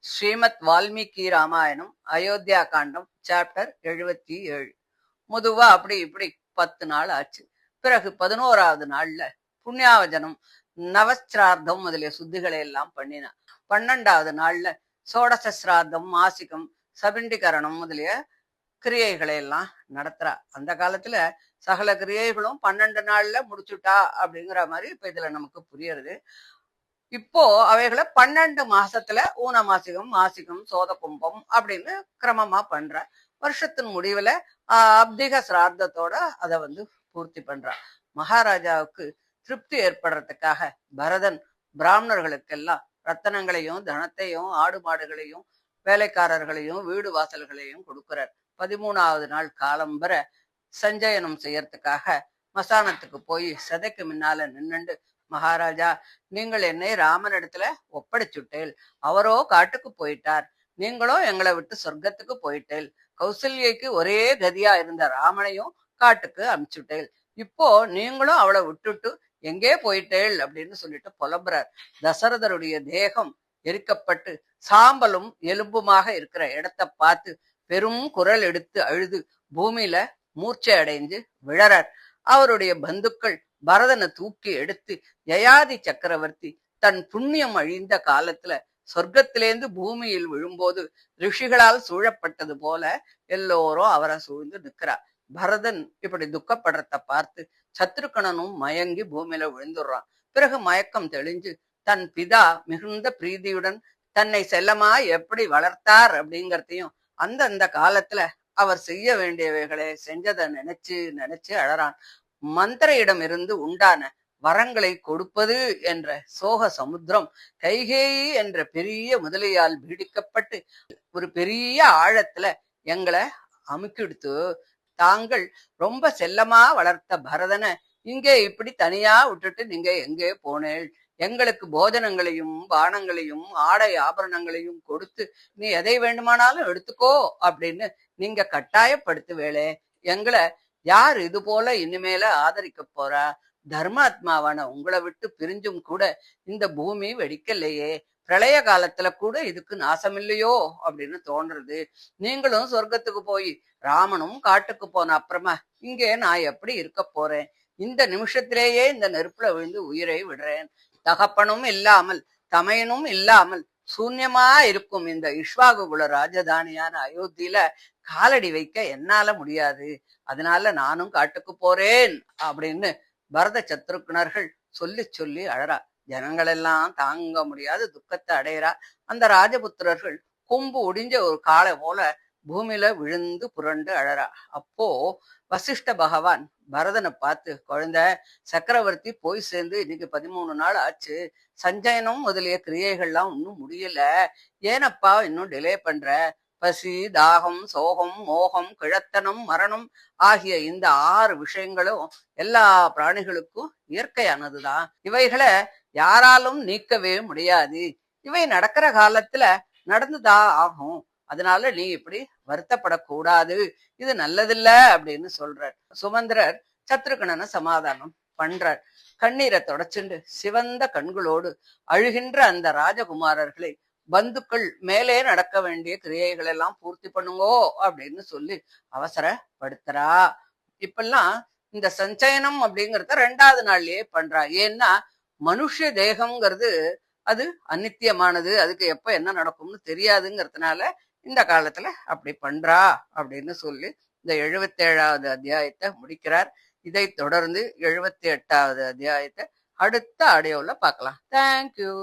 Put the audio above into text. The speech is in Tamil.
ஸ்ரீமத் வால்மீகி ராமாயணம் அயோத்தியா காண்டம் சாப்டர் 77. முதுவா அப்படி இப்படி 10 நாள் ஆச்சு. பிறகு 11வது நாள்ல புண்ணியாவஜனம் நவஸ்ரார்த்தம் முதலிய சுத்திகளை எல்லாம் பண்ணினா. 12வது நாள்ல சோடச சிராத்தம் மாசிகம் சபிண்டிகரணம் முதலிய கிரியைகளை எல்லாம் நடத்துறா. அந்த காலத்துல சகல கிரியைகளும் 12 நாள்ல முடிச்சுட்டா அப்படிங்கிற மாதிரி இப்ப இதுல நமக்கு புரியுறது. இப்போ அவைகளை 12 மாசத்துல ஊனமாசிகம் மாசிகம் சோத கும்பம் அப்படின்னு கிரமமா பண்ற. வருஷத்தின் முடிவுல அப்திக சிரார்த்தத்தோட அதை பூர்த்தி பண்றா. மகாராஜாவுக்கு திருப்தி ஏற்படுறதுக்காக பரதன் பிராமணர்களுக்கெல்லாம் ரத்தனங்களையும் தனத்தையும் ஆடு மாடுகளையும் வேலைக்காரர்களையும் வீடு வாசல்களையும் கொடுக்கிறார். 13வது நாள் காலம்பர சஞ்சயனம் செய்யறதுக்காக மசானத்துக்கு போய் சதைக்கு முன்னால நின்னுண்டு, மகாராஜா, நீங்கள் என்னை ராமனிடத்துல ஒப்படைச்சுட்டேல், அவரோ காட்டுக்கு போயிட்டார், நீங்களோ எங்களை விட்டு சொர்க்கத்துக்கு போயிட்டேல், கௌசல்யக்கு ஒரே கதியா இருந்த ராமனையும் காட்டுக்கு அனுப்பிச்சுட்டேல், இப்போ நீங்களும் அவளை விட்டுட்டு எங்கே போயிட்டேள் அப்படின்னு சொல்லிட்டு புலம்புறார். தசரதருடைய தேகம் எரிக்கப்பட்டு சாம்பலும் எலும்புமாக இருக்கிற இடத்த பார்த்து பெரும் குரல் எடுத்து அழுது பூமியில மூர்ச்சை அடைஞ்சு விழறார். அவருடைய பந்துக்கள் பரதனை தூக்கி எடுத்து யயாதி சக்கரவர்த்தி தன் புண்ணியம் அழிந்த காலத்துல சொர்க்கத்திலேந்து பூமியில் விழும்போது ரிஷிகளால் சூழப்பட்டது போல எல்லோரும் அவரை சூழ்ந்து நிற்கிறார். பரதன் இப்படி துக்கப்படுறத பார்த்து சத்ருக்கணனும் மயங்கி பூமியில விழுந்துடுறான். பிறகு மயக்கம் தெளிஞ்சு தன் பிதா மிகுந்த பிரீதியுடன் தன்னை செல்லமா எப்படி வளர்த்தார் அப்படிங்கிறதையும் அந்த காலத்துல அவர் செய்ய வேண்டியவைகளை செஞ்சதை நினைச்சு நினைச்சு அழறான். மந்திரையிடம் இருந்து உண்டான வரங்களை கொடுப்பது என்ற சோக சமுத்திரம் கைகேயி என்ற பெரிய முதலையால் பீடிக்கப்பட்டு ஒரு பெரிய ஆழத்துல எங்களை அமுக்கிடுத்து, தாங்கள் ரொம்ப செல்லமா வளர்த்த பரதனை இங்கே இப்படி தனியா விட்டுட்டு நீங்க எங்கே போனேள், எங்களுக்கு போஜனங்களையும் பானங்களையும் ஆடை ஆபரணங்களையும் கொடுத்து நீ எதை வேண்டுமானாலும் எடுத்துக்கோ அப்படின்னு நீங்க கட்டாயப்படுத்துவேளே, எங்களை யார் இது போல இனிமேல ஆதரிக்க போறா? தர்மாத்மாவான உங்களை விட்டு பிரிஞ்சும் கூட இந்த பூமி வெடிக்கலையே, பிரளய காலத்துல கூட இதுக்கு நாசமில்லையோ அப்படின்னு தோன்றது. நீங்களும் சொர்க்கத்துக்கு போய் ராமனும் காட்டுக்கு போன அப்புறமா இங்கே நான் எப்படி இருக்க போறேன்? இந்த நிமிஷத்திலேயே இந்த நெருப்புல விழுந்து உயிரை விடுறேன். தகப்பனும் இல்லாமல் தமையனும் இல்லாமல் சூன்யமா இருக்கும் இந்த இஷ்வாகுகுல ராஜதானியான அயோத்தியில காலடி வைக்க என்னால முடியாது, அதனால நானும் காட்டுக்கு போறேன் அப்படின்னு பரத சத்ருக்னர்கள் சொல்லி சொல்லி அழறா. ஜனங்கள் எல்லாம் தாங்க முடியாத துக்கத்தை அடையிறா. அந்த ராஜபுத்திரர்கள் கொம்பு ஒடிஞ்ச ஒரு காளை போல பூமியில விழுந்து புரண்டு அழறா. அப்போ வசிஷ்ட பகவான் பரதனை பார்த்து, குழந்தை, சக்கரவர்த்தி போய் சேர்ந்து இன்னைக்கு 13 நாள் ஆச்சு, சஞ்சயனம் முதலிய கிரியைகள்லாம் இன்னும் முடியல, ஏனப்பா இன்னும் டிலே பண்ற? பசி தாகம் சோகம் மோகம் கிழத்தனம் மரணம் ஆகிய இந்த 6 விஷயங்களும் எல்லா பிராணிகளுக்கும் இயற்கையானதுதான். இவைகளை யாராலும் நீக்கவே முடியாது. இவை நடக்கிற காலத்துல நடந்துதான் ஆகும். அதனால நீ இப்படி வருத்தப்படக்கூடாது, இது நல்லதில்ல அப்படின்னு சொல்றார். சுமந்திரர் சத்ருகணனை சமாதானம் பண்றார். கண்ணீரை தொடச்சுண்டு சிவந்த கண்களோடு அழுகின்ற அந்த ராஜகுமாரர்களை பந்துக்கள் மேலே நடக்க வேண்டிய கிரியைகள் எல்லாம் பூர்த்தி பண்ணுங்கோ அப்படின்னு சொல்லி அவசரப்படுத்துறா. இப்பெல்லாம் இந்த சஞ்சயனம் அப்படிங்கறத 2வது நாள்லயே பண்றா. ஏன்னா மனுஷ தேகம்ங்கிறது அது அநித்தியமானது, அதுக்கு எப்ப என்ன நடக்கும்னு தெரியாதுங்கிறதுனால இந்த காலத்துல அப்படி பண்றா அப்படின்னு சொல்லி இந்த 77வது அத்தியாயத்தை முடிக்கிறார். இதை தொடர்ந்து 78வது அத்தியாயத்தை அடுத்த ஆடியோல பார்க்கலாம். தேங்க்யூ.